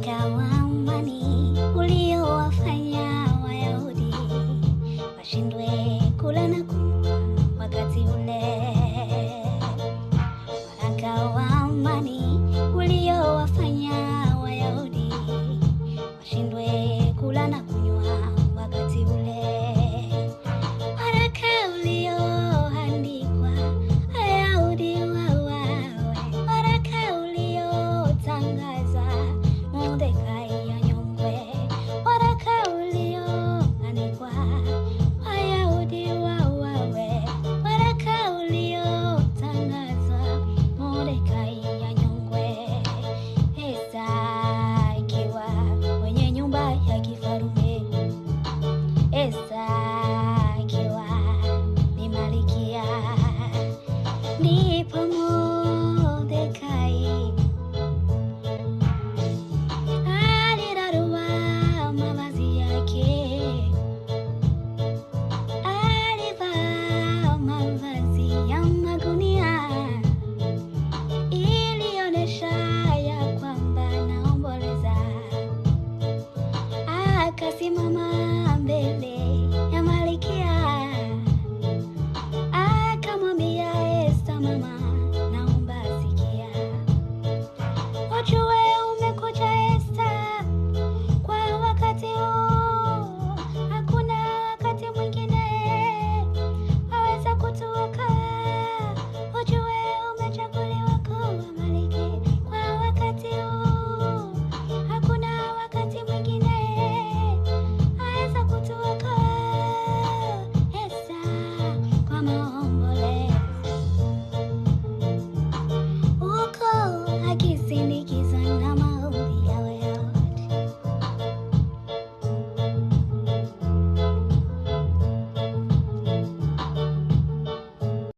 Waraka wa amani uliowafanya Wayahudi washindwe kula na kunywa wakati ule. Waraka wa amani uliowafanya Wayahudi washindwe kula na kunywa wakati ule. Waraka ulioandikwa Wayahudi wauawe. Waraka uliotangaza Mordekai anyongwe. Waraka ulioandikwa Wayahudi wauawe. Waraka uliotangaza Mordekai anyongwe. Esta akiwa kwenye nyumba ya kifarume. Esta akiwa ni Malkia. Ndipo Mordekai alirarua mavazi yake. Alivaa mavazi ya magunia, ilionesha ya kwamba naomboleza. Akasimama